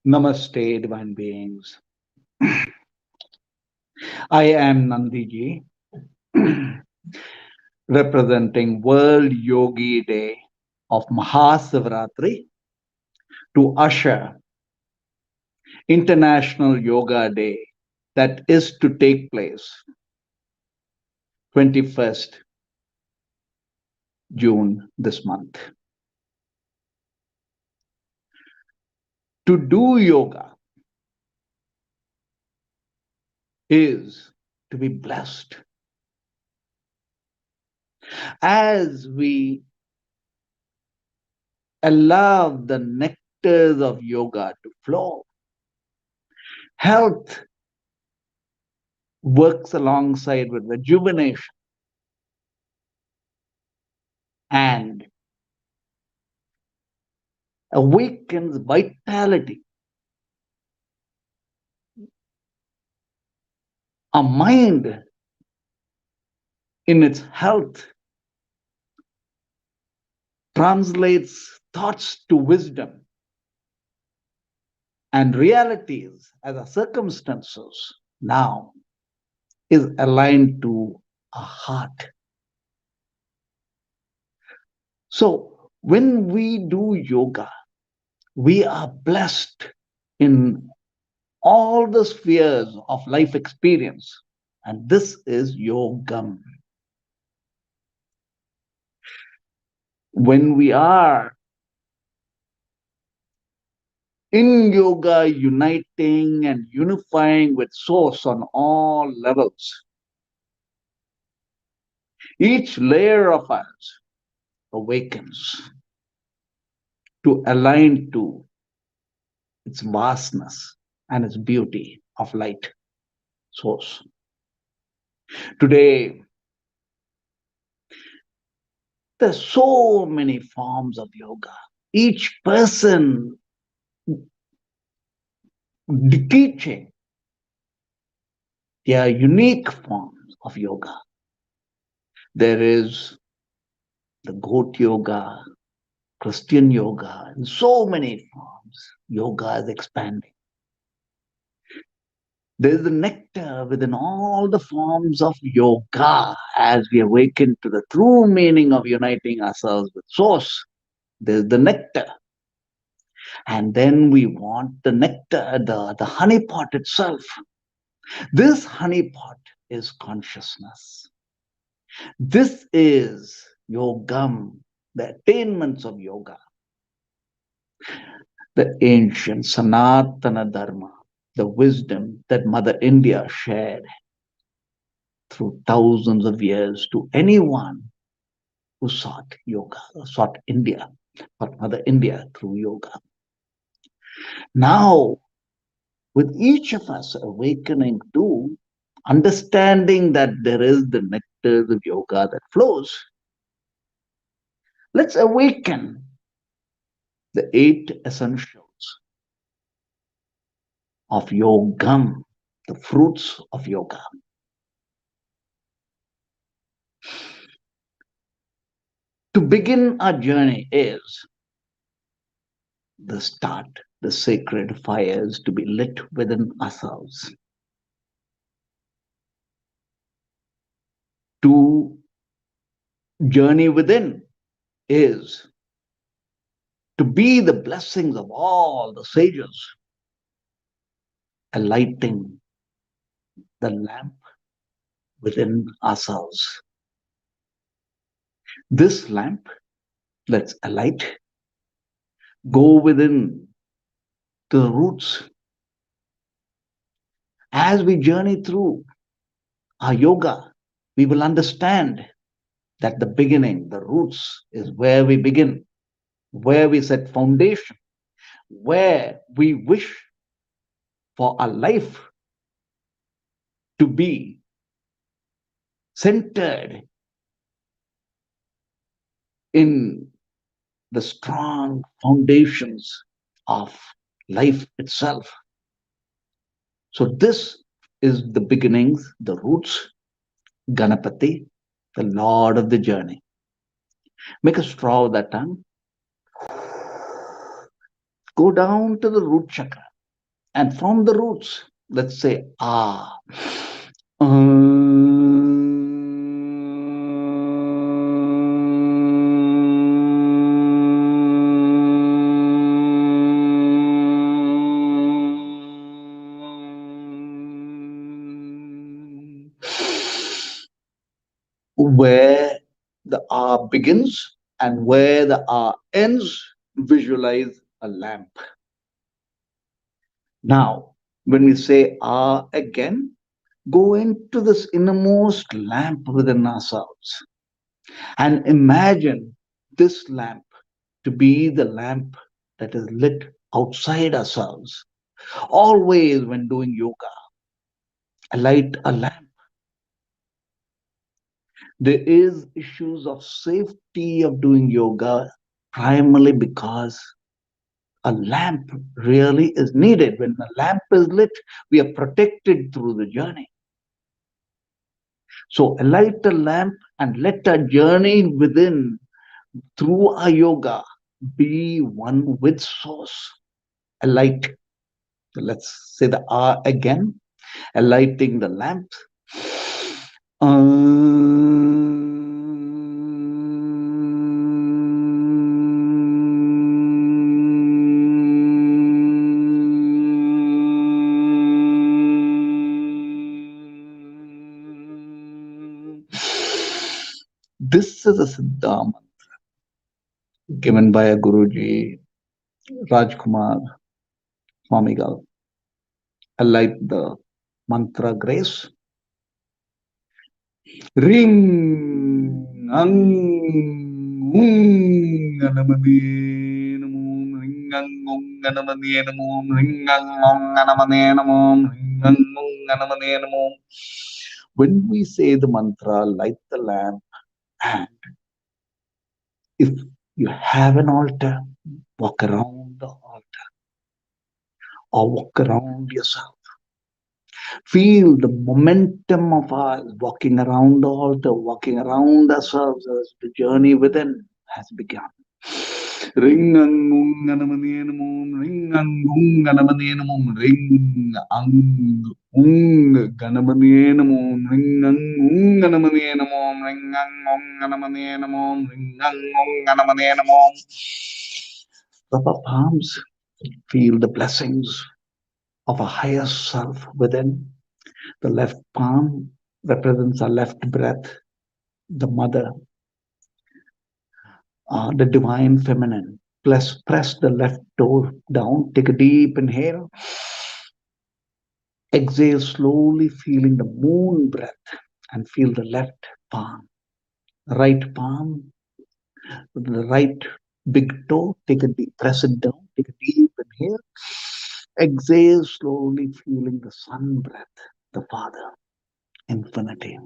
Namaste, divine beings. I am Nandhiji, representing World Yogi Day of Mahasivaratri to usher International Yoga Day that is to take place 21st June this month. To do yoga is to be blessed. As we allow the nectars of yoga to flow, health works alongside with rejuvenation and awakens vitality. A mind in its health translates thoughts to wisdom and realities as a circumstances now is aligned to a heart. So when we do yoga, we are blessed in all the spheres of life experience. And this is Yogam. When we are in yoga, uniting and unifying with source on all levels, each layer of us awakens to align to its vastness and its beauty of light source. Today, there's so many forms of yoga. Each person teaching their unique forms of yoga. There is the goat yoga, Christian yoga, and so many forms. Yoga is expanding. There is the nectar within all the forms of yoga as we awaken to the true meaning of uniting ourselves with Source. There's the nectar. And then we want the nectar, the honey pot itself. This honey pot is consciousness. This is Yogam, the attainments of yoga, the ancient Sanatana Dharma, the wisdom that Mother India shared through thousands of years to anyone who sought yoga, sought India, sought Mother India through yoga. Now, with each of us awakening to understanding that there is the nectar of yoga that flows, let's awaken the 8 essentials of Yogam, the fruits of yoga. To begin our journey is the start, the sacred fires to be lit within ourselves. To journey within is to be the blessings of all the sages, alighting the lamp within ourselves. This lamp, let's alight, go within to the roots. As we journey through our yoga, we will understand that the beginning, the roots, is where we begin, where we set foundation, where we wish for our life to be centered in the strong foundations of life itself. So this is the beginnings, the roots, Ganapati, the Lord of the journey. Make a straw of that tongue. Go down to the root chakra. And from the roots, let's say ah. Um, where the R begins and where the R ends, visualize a lamp. Now, when we say R again, go into this innermost lamp within ourselves and imagine this lamp to be the lamp that is lit outside ourselves. Always, when doing yoga, light a lamp. There is issues of safety of doing yoga primarily because a lamp really is needed. When a lamp is lit, we are protected through the journey. So light a lamp and let our journey within through our yoga be one with source. A light. So let's say the R again. A lighting the lamp. This is a Siddha given by a Guruji, Rajkumar Swamigal. I like the mantra grace. Ring ang anamani namo ring ang anamani namo ring ang anamani namo ring ang anamani namo. When we say the mantra, light the lamp, and if you have an altar, walk around the altar or walk around yourself. Feel the momentum of our walking around the altar, walking around ourselves as the journey within has begun. Ring ang ganamanienamum, ring ang ganamanienamum, ring ang ganamanienamum, ring ang ganamanienamum, ring ang ganamanienamum, ring ang ganamanienamum. Rub our palms, feel the blessings of a higher self within. The left palm represents our left breath, the mother, the divine feminine. Press the left toe down, take a deep inhale. Exhale slowly, feeling the moon breath, and feel the left palm. Right palm, the right big toe, take a deep, press it down, take a deep inhale. Exhale slowly, feeling the sun breath, the Father, infinity.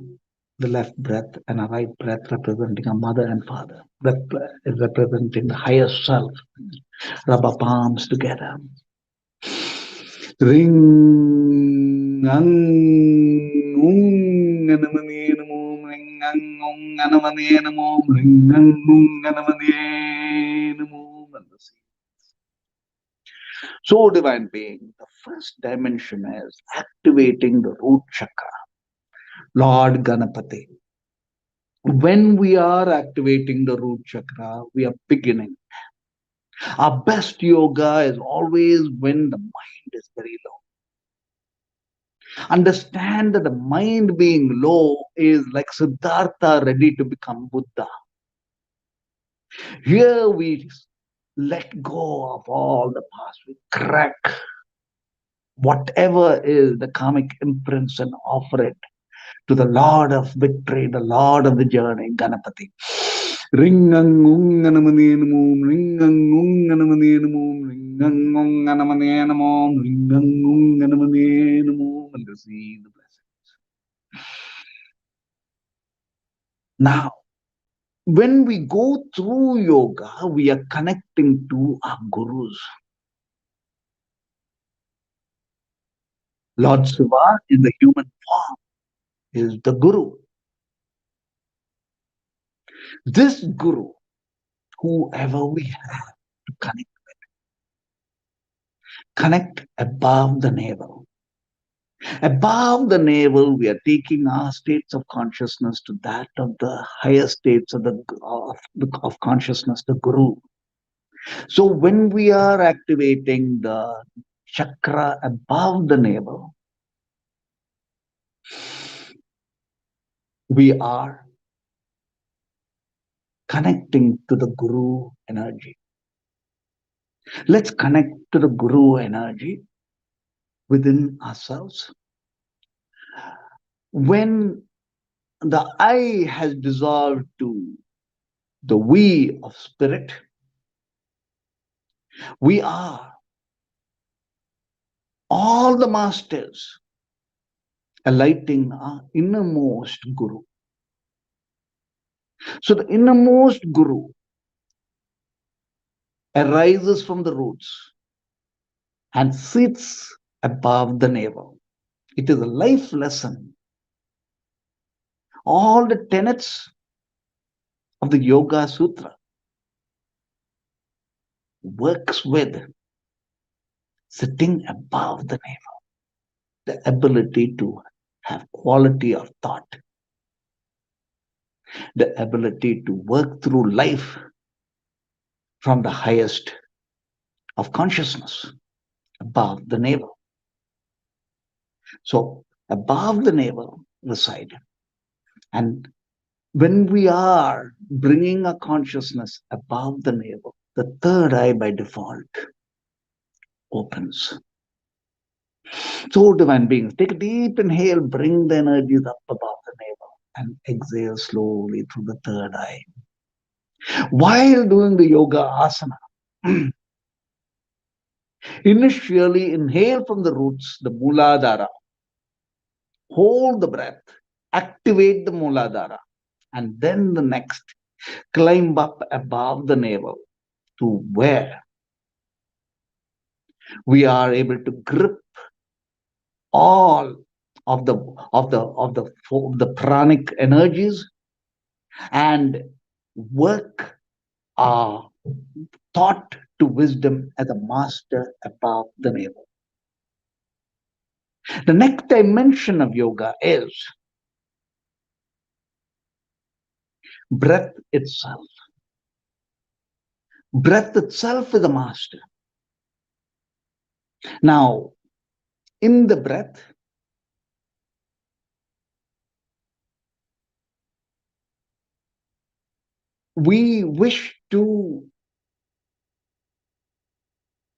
The left breath and a right breath representing a mother and father. Breath is representing the higher self. Rub our palms together. Ring ang anamani namo ring ang anamani namo ring ang anamani namo. So, divine being, the first dimension is activating the root chakra. Lord Ganapati. When we are activating the root chakra, we are beginning. Our best yoga is always when the mind is very low. Understand that the mind being low is like Siddhartha ready to become Buddha. Here we let go of all the past. We crack whatever is the karmic imprints and offer it to the Lord of victory, the Lord of the journey, Ganapati. Ringangunganamanianamom, ringangunganamanianamom, ringangunganamanianamom, ringangunganamanianamom, and receive the blessings. Now, when we go through yoga, we are connecting to our gurus. Lord Shiva in the human form is the guru. This guru, whoever we have to connect with, connect above the navel. Above the navel, we are taking our states of consciousness to that of the higher states of consciousness, the Guru. So when we are activating the chakra above the navel, we are connecting to the Guru energy. Let's connect to the Guru energy within ourselves. When the I has dissolved to the we of spirit, we are all the masters alighting our innermost Guru. So the innermost Guru arises from the roots and sits above the navel. It is a life lesson. All the tenets of the Yoga Sutra works with sitting above the navel, the ability to have quality of thought, the ability to work through life from the highest of consciousness, above the navel. So above the navel reside. And when we are bringing a consciousness above the navel, the third eye by default opens. So divine beings, take a deep inhale, bring the energies up above the navel and exhale slowly through the third eye. While doing the yoga asana, initially inhale from the roots, the Muladhara, hold the breath, activate the Muladhara, and then the next, climb up above the navel to where we are able to grip all of the pranic energies and work our thought to wisdom as a master above the navel. The next dimension of yoga is breath itself. Breath itself is a master. Now, in the breath, we wish to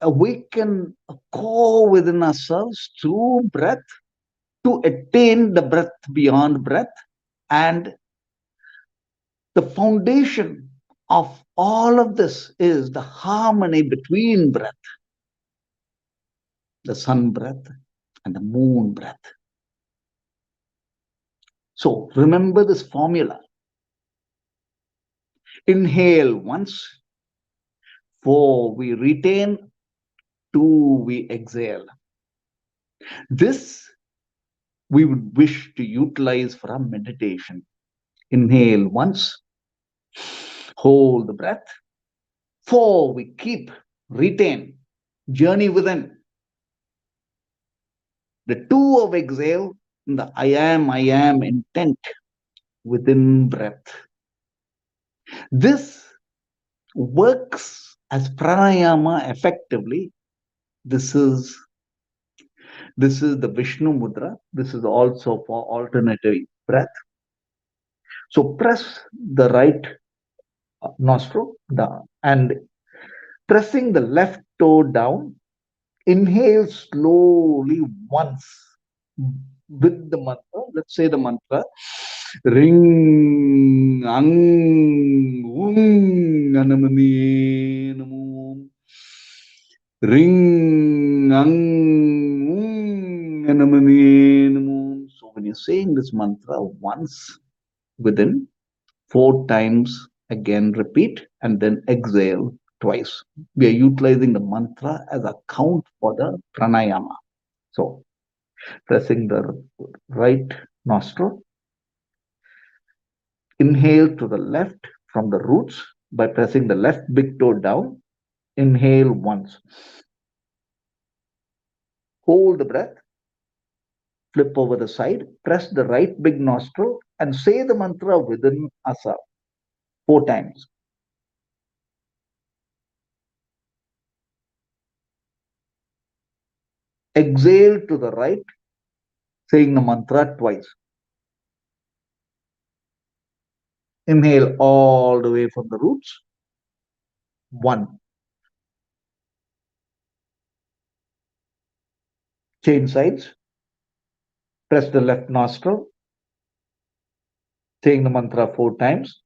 awaken a core within ourselves through breath to attain the breath beyond breath. And the foundation of all of this is the harmony between breath, the sun breath and the moon breath. So remember this formula. Inhale once, 4 we retain, 2 we exhale. This we would wish to utilize for our meditation. Inhale once, hold the breath, 4 we keep, retain, journey within. The 2 of exhale, the I am intent within breath. This works as pranayama effectively. This is the Vishnu Mudra. This is also for alternative breath. So press the right nostril down and pressing the left toe down. Inhale slowly once with the mantra. Let's say the mantra Ring Ang Ung Anamani Namo. Ring Ang Ung Anamani Namo. So when you're saying this mantra once within, 4 times again repeat and then exhale twice. We are utilizing the mantra as a count for the pranayama. So pressing the right nostril, inhale to the left from the roots by pressing the left big toe down. Inhale once. Hold the breath, flip over the side, press the right big nostril, and say the mantra within ourselves 4 times. Exhale to the right, saying the mantra twice. Inhale all the way from the roots. 1. Change sides. Press the left nostril, saying the mantra 4 times.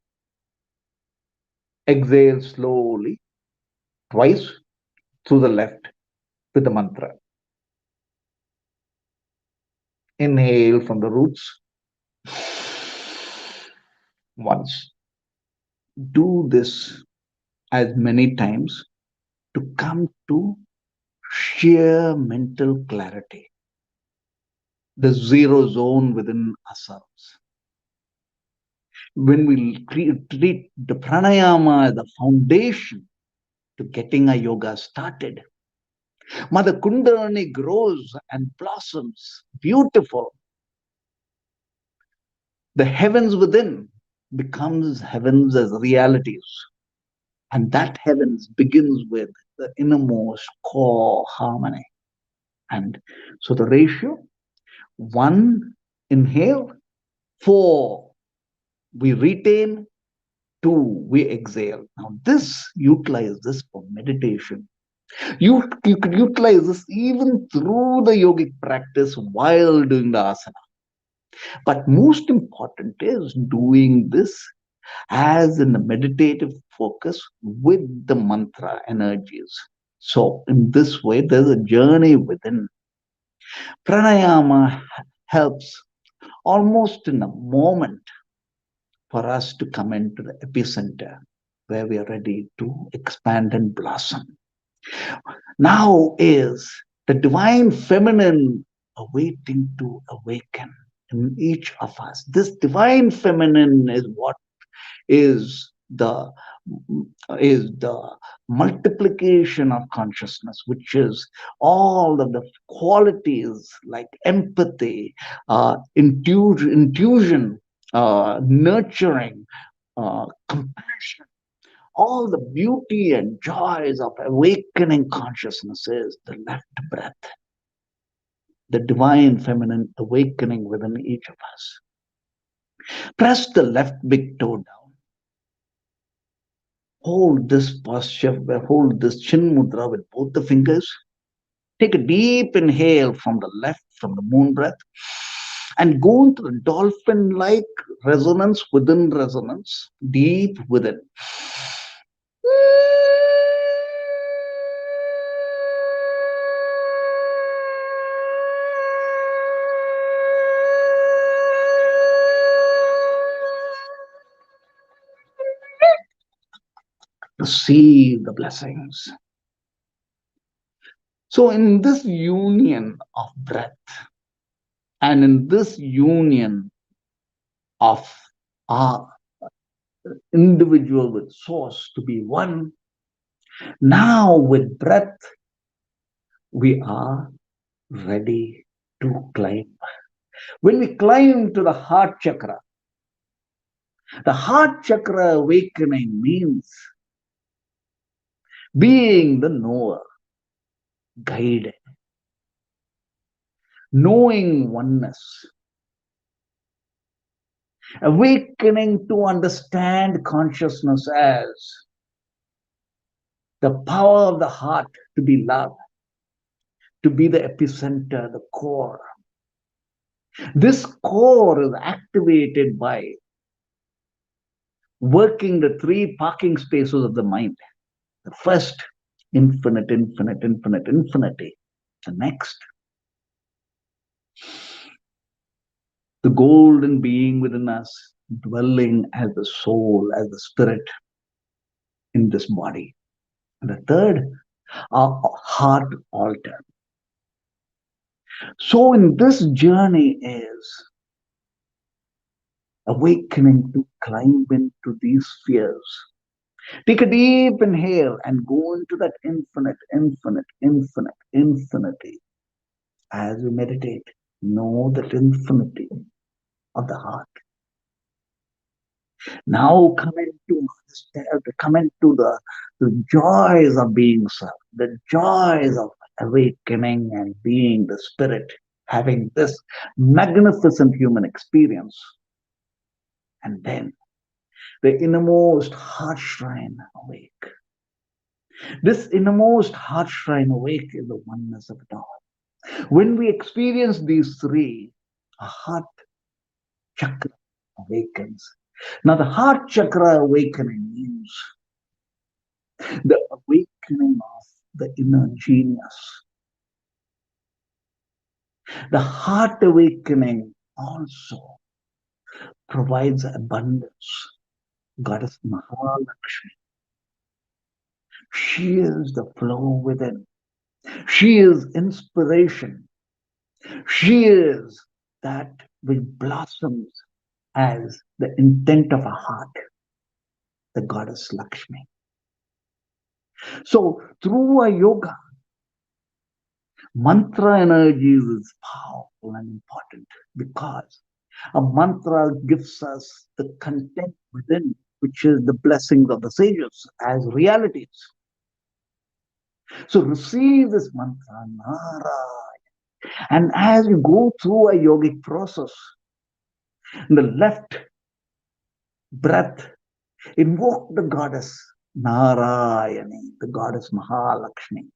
Exhale slowly, twice through the left with the mantra. Inhale from the roots once. Do this as many times to come to sheer mental clarity, the zero zone within ourselves. When we treat the pranayama as the foundation to getting a yoga started, Mother Kundalini grows and blossoms beautiful. The heavens within becomes heavens as realities. And that heavens begins with the innermost core harmony. And so the ratio 1, inhale, 4, we retain, 2, we exhale. Now, utilize this for meditation. You could utilize this even through the yogic practice while doing the asana. But most important is doing this as in the meditative focus with the mantra energies. So, in this way, there's a journey within. Pranayama helps almost in a moment for us to come into the epicenter where we are ready to expand and blossom. Now is the divine feminine awaiting to awaken in each of us. This divine feminine is what is the is the multiplication of consciousness, which is all of the qualities like empathy, intuition, nurturing, compassion, all the beauty and joys of awakening consciousness is the left breath, the divine feminine awakening within each of us. Press the left big toe down. Hold this posture, hold this chin mudra with both the fingers. Take a deep inhale from the left, from the moon breath, and go into the dolphin like resonance within resonance, deep within. Receive the blessings. So, in this union of breath and in this union of our individual with source to be one, now with breath, we are ready to climb. When we climb to the heart chakra awakening means being the knower, guided, knowing oneness, awakening to understand consciousness as the power of the heart to be love, to be the epicenter, the core. This core is activated by working the 3 parking spaces of the mind. The first, infinite, infinite, infinite, infinity. The next, the golden being within us, dwelling as the soul, as the spirit in this body. And the third, our heart altar. So in this journey is awakening to climb into these spheres. Take a deep inhale and go into that infinite, infinite, infinite, infinity. as we meditate, know that infinity of the heart. Now come into the joys of being self, the joys of awakening and being the spirit, having this magnificent human experience. And then the innermost heart shrine awake. This innermost heart shrine awake is the oneness of it all. When we experience these three, a heart chakra awakens. Now, the heart chakra awakening means the awakening of the inner genius. The heart awakening also provides abundance. Goddess Mahalakshmi. She is the flow within. She is inspiration. She is that which blossoms as the intent of a heart, the goddess Lakshmi. So, through a yoga, mantra energy is powerful and important because a mantra gives us the content within, which is the blessings of the sages as realities. So receive this mantra, Nara. And as you go through a yogic process, in the left breath, invoke the goddess Narayani, the goddess Mahalakshmi.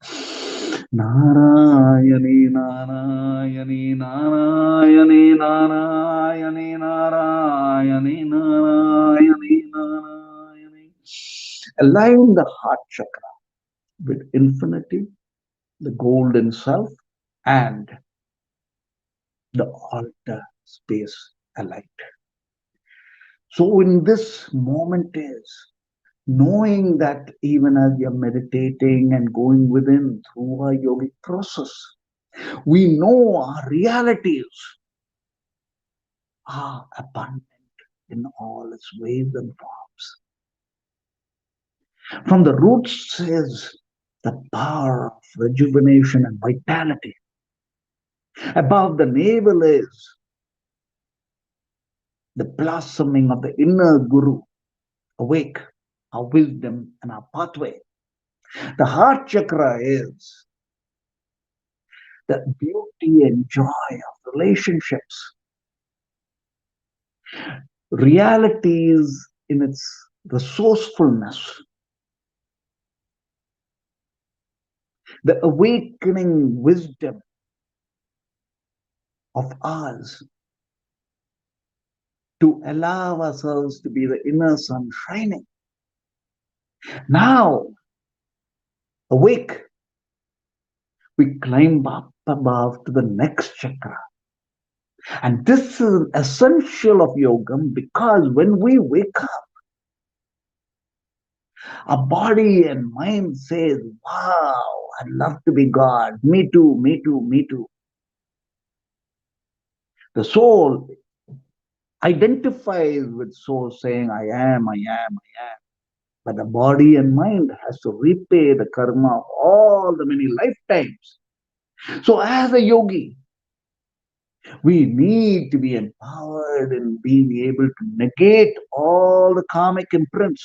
Narayani, Narayani, Narayani, Narayani, Narayani, Narayani, Narayani. Align the heart chakra with infinity, the golden self, and the altar space alight. So, in this moment is knowing that even as you're meditating and going within through our yogic process, we know our realities are abundant in all its ways and forms. From the roots is the power of rejuvenation and vitality. Above the navel is the blossoming of the inner guru, awake, our wisdom and our pathway. The heart chakra is the beauty and joy of relationships, realities in its resourcefulness, the awakening wisdom of ours to allow ourselves to be the inner sun shining. Now, awake, we climb up above to the next chakra. And this is essential of yogam because when we wake up, our body and mind says, wow, I'd love to be God. Me too, me too, me too. The soul identifies with soul saying, I am, I am, I am. But the body and mind has to repay the karma of all the many lifetimes. So as a yogi, we need to be empowered in being able to negate all the karmic imprints.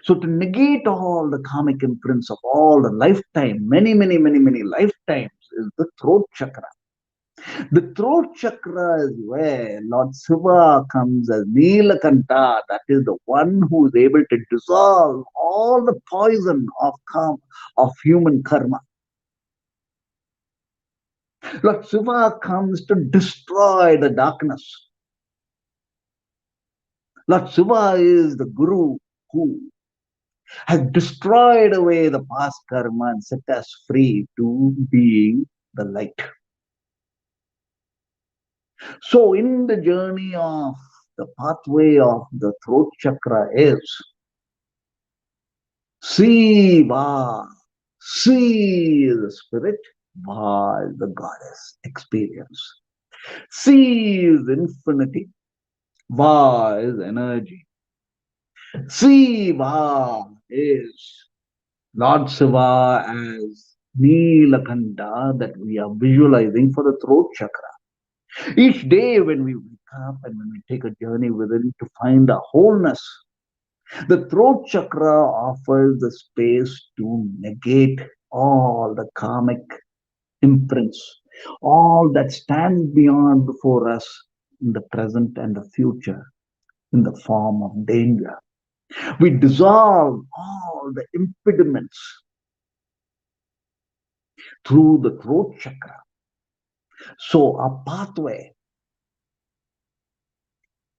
So to negate all the karmic imprints of all the lifetime, many lifetimes is the throat chakra. The throat chakra is where Lord Shiva comes as Nilakanta, that is the one who is able to dissolve all the poison of karma, of human karma. Lord Shiva comes to destroy the darkness. Lord Shiva is the Guru who has destroyed away the past karma and set us free to being the light. So, in the journey of the pathway of the throat chakra is Siva. Si is the spirit, Va is the goddess experience. Si is infinity, Va is energy. Siva is Lord Shiva as Neelakanta that we are visualizing for the throat chakra. Each day when we wake up and when we take a journey within to find the wholeness, the throat chakra offers the space to negate all the karmic imprints, all that stands beyond before us in the present and the future in the form of danger. We dissolve all the impediments through the throat chakra. So our pathway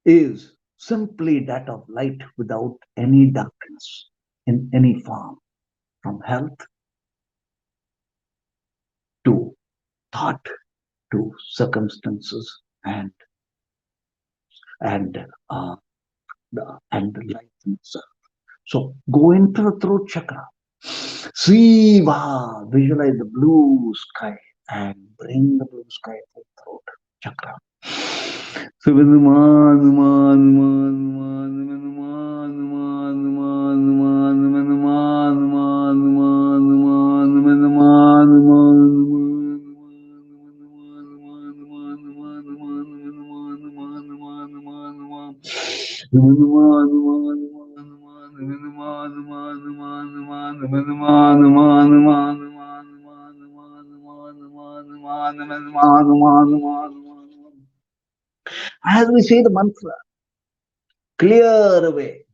is simply that of light without any darkness in any form, from health to thought to circumstances and and uh, and the life itself. So go into the throat chakra. See, wow, visualize the blue sky and bring the blue sky to the throat chakra. So when the as we say the mantra, clear away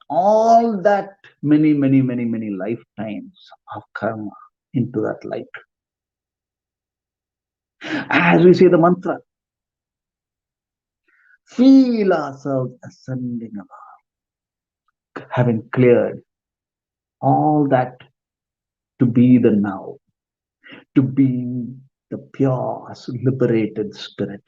all that many lifetimes of karma into that light. As we say the mantra, feel ourselves ascending above, having cleared all that to be the now, to be the pure, liberated spirit.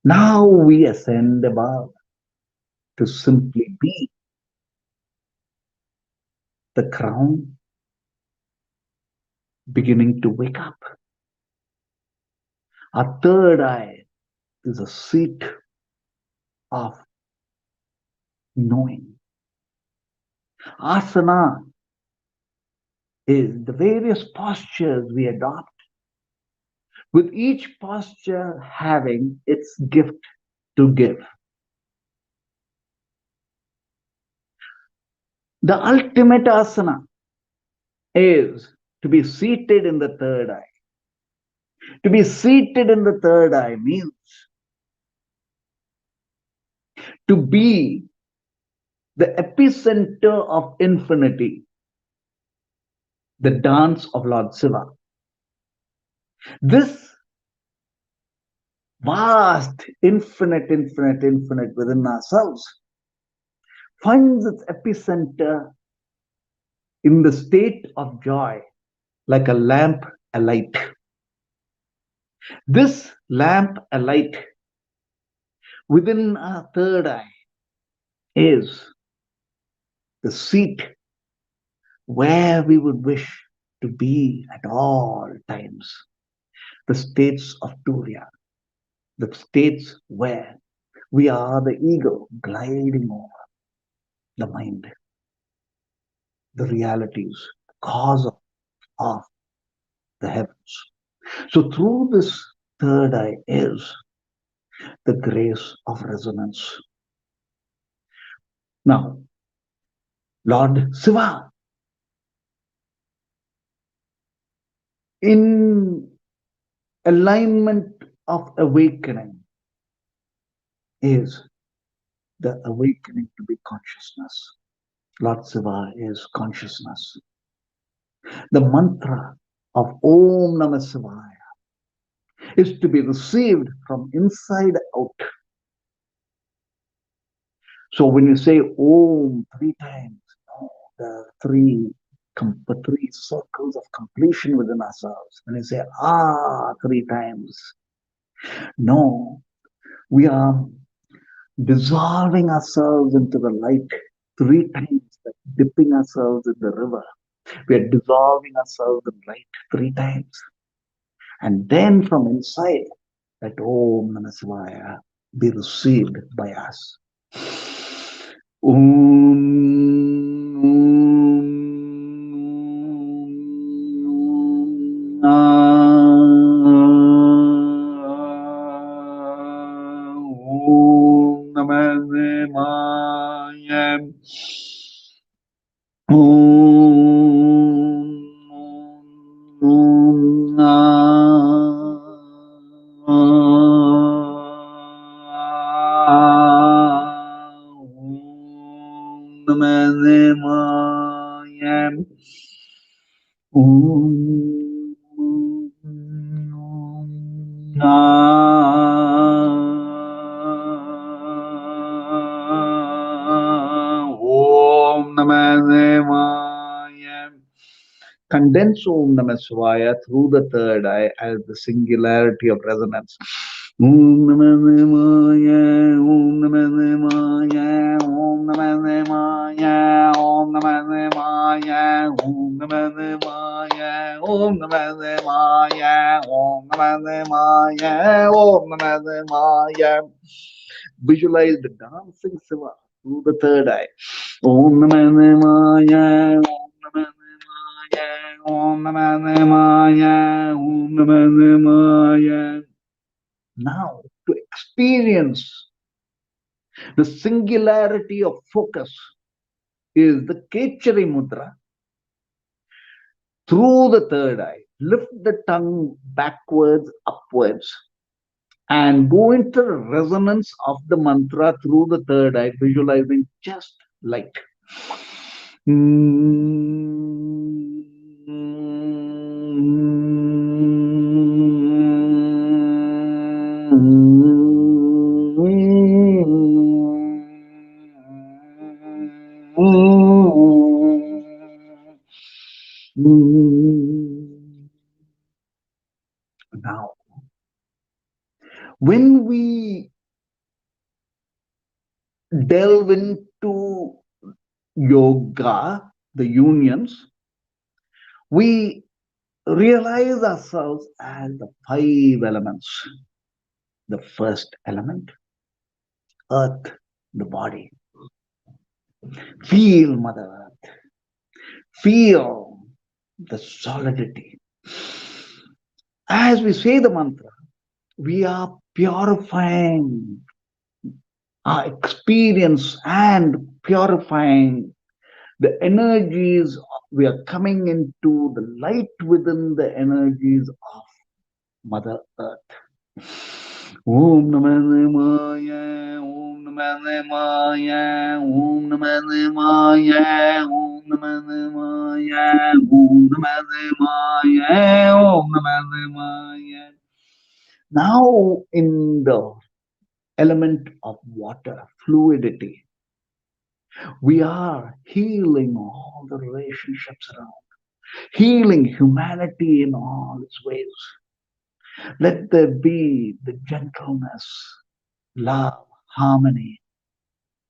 Now we ascend above to simply be the crown beginning to wake up. Our third eye is a seat of knowing. Asana is the various postures we adopt, with each posture having its gift to give. The ultimate asana is to be seated in the third eye. To be seated in the third eye means to be the epicenter of infinity, the dance of Lord Shiva. This vast, infinite within ourselves finds its epicenter in the state of joy, like a lamp alight. This lamp alight within our third eye is the seat where we would wish to be at all times. The states of Turiya, the states where we are the ego gliding over the mind, the realities, the cause of the heavens. So through this third eye is the grace of resonance. Now, Lord Shiva, in alignment of awakening, is the awakening to be consciousness. Lord Shiva is consciousness. The mantra of Om Namah Shivaya is to be received from inside out. So when you say Om 3 times, the three circles of completion within ourselves. When you say Ah 3 times, No, we are dissolving ourselves into the light three times, like dipping ourselves in the river. We are dissolving ourselves in light three times. And then from inside, that Om Namah Shivaya be received by us. Om Namah Shivaya. Om Namah Shivaya. Condense Om Namah Shivaya through the third eye as the singularity of resonance. Om Namah Shivaya, Om Namah Shivaya, Om Namah Shivaya, Om Namah Shivaya, Om Namah Shivaya, Om Namah Shivaya, Om Namah Shivaya, Om Namah Shivaya. Visualize the dancing Shiva through the third eye. Om Namah Shivaya, Om Namah Shivaya, Om Namah Shivaya, Om Namah Shivaya. Now, to experience the singularity of focus is the Kechari Mudra through the third eye. Lift the tongue backwards, upwards, and go into the resonance of the mantra through the third eye, visualizing just like. Now, when we delve into yoga, the unions, we realize ourselves as the five elements. The first element, earth, the body. Feel Mother Earth. Feel the solidity. As we say the mantra, we are purifying our experience and purifying the energies. We are coming into the light within the energies of Mother Earth. Om Namah Shivaya, Om Namah Shivaya, Om Namah Shivaya, Om Namah Shivaya, Om Namah Shivaya, Om Namah Shivaya. Now, in the element of water, fluidity, we are healing all the relationships around, healing humanity in all its ways. Let there be the gentleness, love, harmony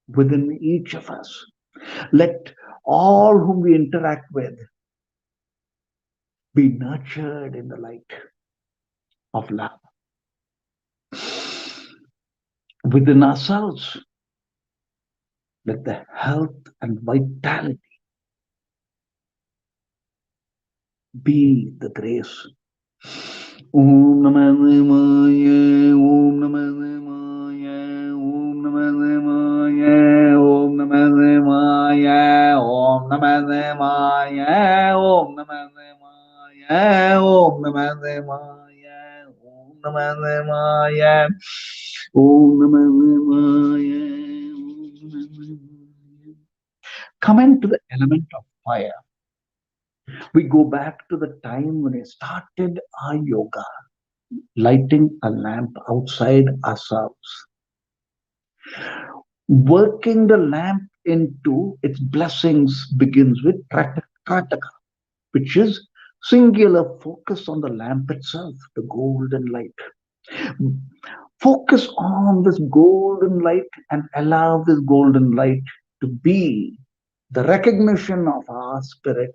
within each of us. Let all whom we interact with be nurtured in the light of love. Within ourselves, let the health and vitality be the grace. Om Namah Shivaya, Om Namah Shivaya, Om Namah Shivaya, Om Namah Shivaya, Om Namah Shivaya, Om Namah Shivaya, Om Namah Shivaya, Om Namah Shivaya, Om Namah Shivaya, Om Namah Shivaya. Coming to the element of fire, we go back to the time when we started our yoga, lighting a lamp outside ourselves, working the lamp into its blessings begins with Pratakataka, which is singular focus on the lamp itself, the golden light. Focus on this golden light and allow this golden light to be the recognition of our spirit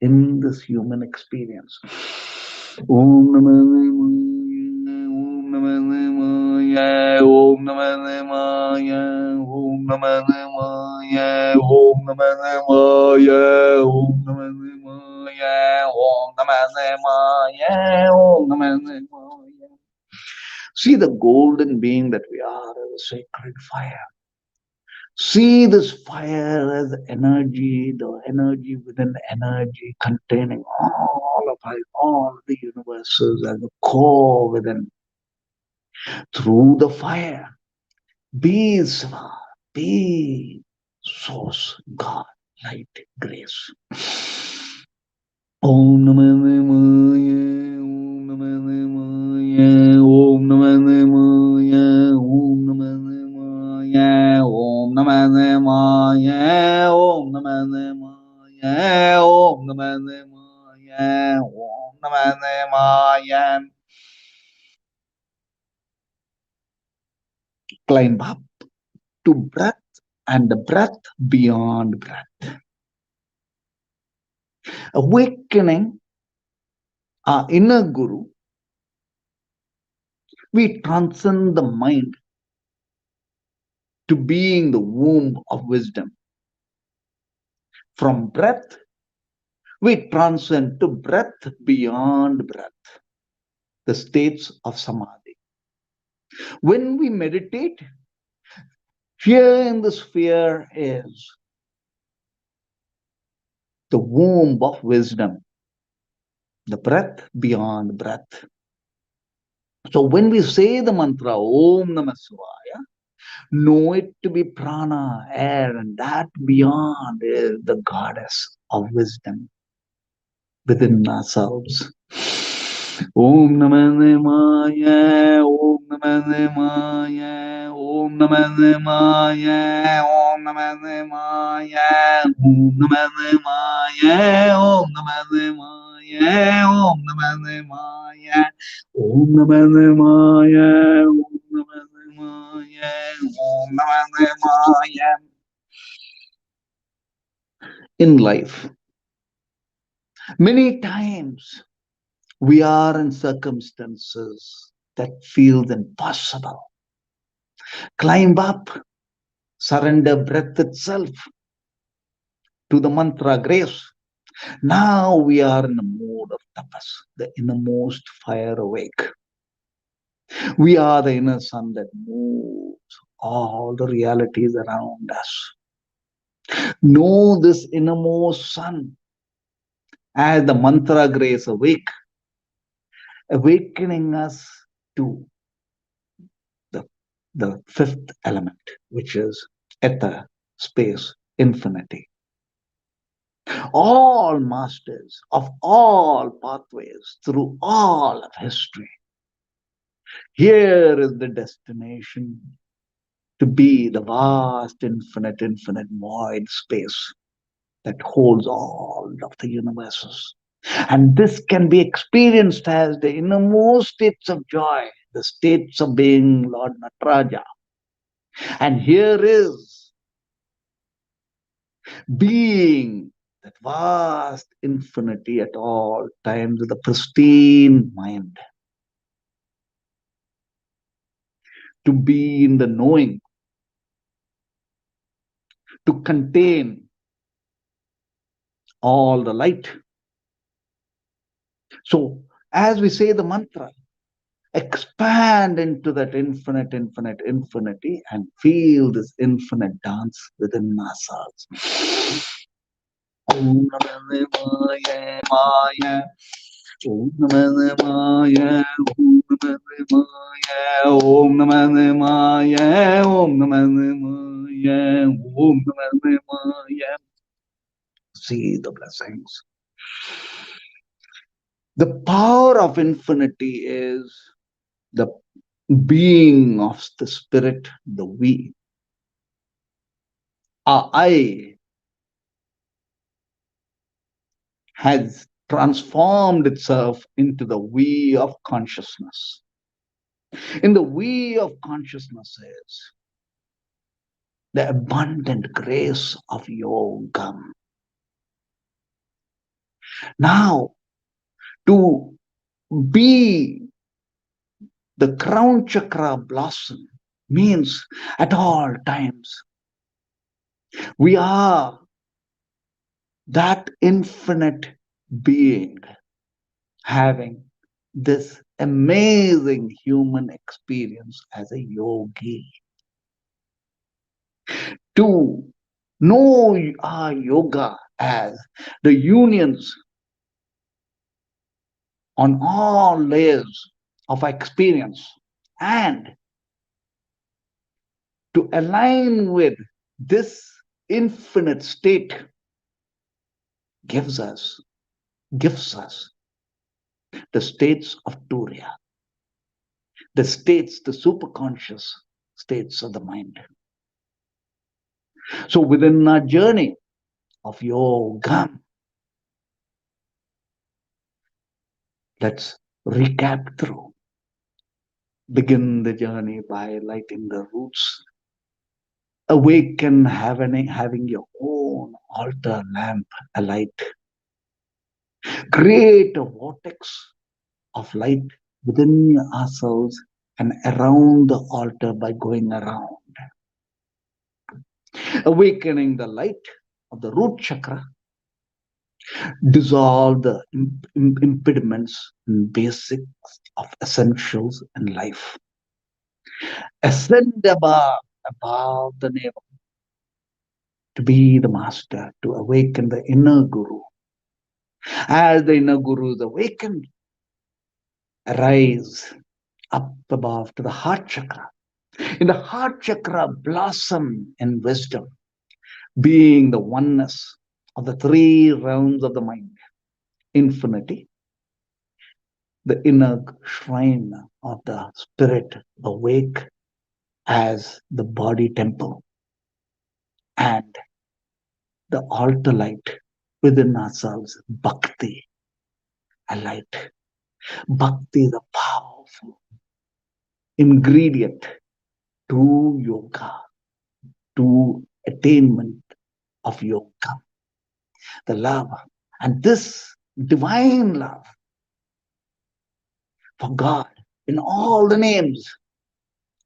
in this human experience. Om Namah Shivaya, Om Namah Shivaya, Om Namah Shivaya, Om Namah Shivaya, Om Namah Shivaya, Om Namah Shivaya, Om Namah Shivaya. See the golden being that we are as a sacred fire. See this fire as energy, the energy within energy, containing all of us, all the universes and the core within. Through the fire, be Shiva, be source, God, light, grace. Om Namah Shivaya, Om Namah Shivaya, Om Namah Shivaya, Om Namah Shivaya, Om Namah Shivaya, Om Namah Shivaya, Om Namah Shivaya, Om Namah Shivaya. Climb up to breath and the breath beyond breath. Awakening our inner guru, we transcend the mind to being the womb of wisdom. From breath, we transcend to breath beyond breath, the states of samadhi. When we meditate, here in the sphere is the womb of wisdom, the breath beyond breath. So when we say the mantra Om Namah Shivaya, know it to be prana, air, and that beyond is the goddess of wisdom within ourselves. Om Namah Shivaya, Om Namah Shivaya, Om Namah Shivaya, Om Namah Shivaya, Om Namah Shivaya, Om Namah Shivaya, Om Namah Shivaya, Om Namah Shivaya, Om Namah Shivaya, Om Namah Shivaya. In life, many times we are in circumstances that feels impossible. Climb up, surrender breath itself to the mantra grace. Now we are in a mode of tapas, the innermost fire awake. We are the inner sun that moves all the realities around us. Know this innermost sun as the mantra grace awake, awakening us to the, the fifth element, which is ether, space, infinity. All masters of all pathways through all of history. Here is the destination to be the vast, infinite void space that holds all of the universes. And this can be experienced as the innermost states of joy, the states of being Lord Nataraja. And here is being that vast infinity at all times with a pristine mind. To be in the knowing, to contain all the light. So, as we say the mantra, expand into that infinity and feel this infinite dance within ourselves. Om Namah Shivaya, Om Namah Shivaya, Om Namah Shivaya, Om Namah Shivaya, Om Namah Shivaya. See the blessings. The power of infinity is the being of the spirit, the we. Our I has transformed itself into the we of consciousness. In the way of consciousness is the abundant grace of Yogam. Now, to be the crown chakra blossom means at all times we are that infinite being having this amazing human experience as a yogi. To know our yoga as the unions on all layers of experience and to align with this infinite state gives us gives us the states of Turiya, the states, the superconscious states of the mind. So within our journey of yoga, let's recap through. Begin the journey by lighting the roots. Awaken having your own altar lamp alight. Create a vortex of light within ourselves and around the altar by going around. Awakening the light of the root chakra, dissolve the impediments and basics of essentials in life. Ascend above the navel to be the master, to awaken the inner guru. As the inner guru is awakened, arise up above to the heart chakra. In the heart chakra, blossom in wisdom, being the oneness of the three realms of the mind, infinity, the inner shrine of the spirit awake as the body temple, and the altar light within ourselves, bhakti, a light. Bhakti is a powerful ingredient to yoga, to attainment of yoga, the love. And this divine love for God in all the names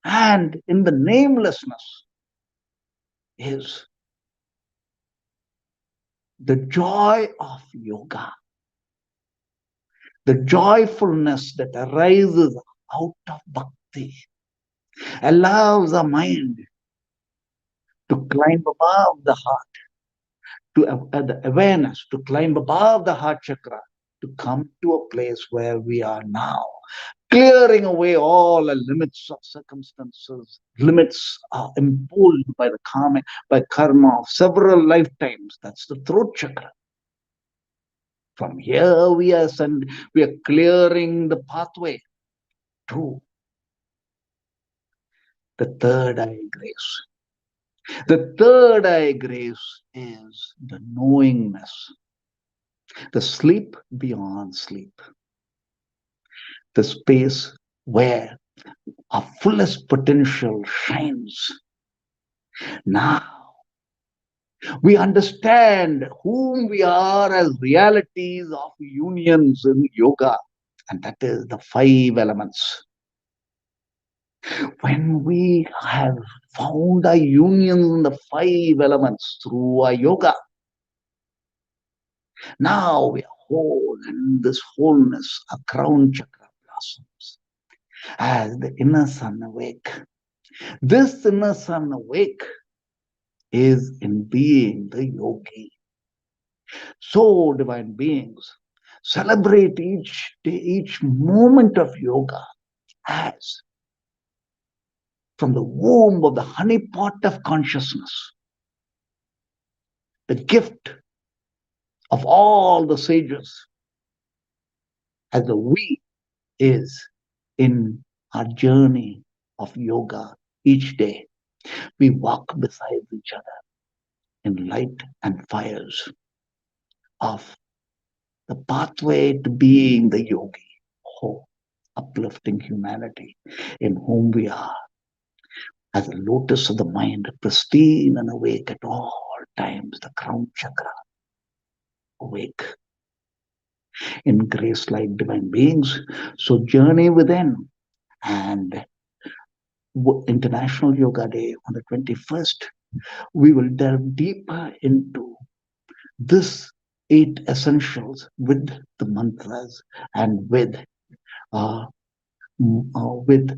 and in the namelessness is the joy of yoga, the joyfulness that arises out of bhakti, allows our mind to climb above the heart, to the awareness, to climb above the heart chakra, to come to a place where we are now, clearing away all the limits of circumstances. Limits are imposed by the karma of several lifetimes. That's the throat chakra. From here we are clearing the pathway to the third eye grace. The third eye grace is the knowingness, the sleep beyond sleep, the space where our fullest potential shines. Now we understand whom we are as realities of unions in yoga, and that is the five elements. When we have found our union in the five elements through our yoga, now we are whole, and this wholeness, a crown chakra blossoms as the inner sun awake. This inner sun awake is in being the yogi. So, divine beings, celebrate each day, each moment of yoga as from the womb of the honeypot of consciousness, the gift of all the sages, as the we is in our journey of yoga each day. We walk beside each other in light and fires of the pathway to being the yogi. Oh, uplifting humanity in whom we are, as a lotus of the mind, pristine and awake at all times, the crown chakra, awake in grace like divine beings. So journey within. And International Yoga Day on the 21st, we will delve deeper into this eight essentials with the mantras and uh, with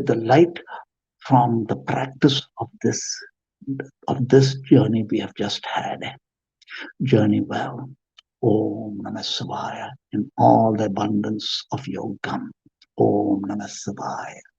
the light from the practice of this journey we have just had. Journey well. Om Namah Shivaya in all the abundance of Yogam. Om Namah Shivaya.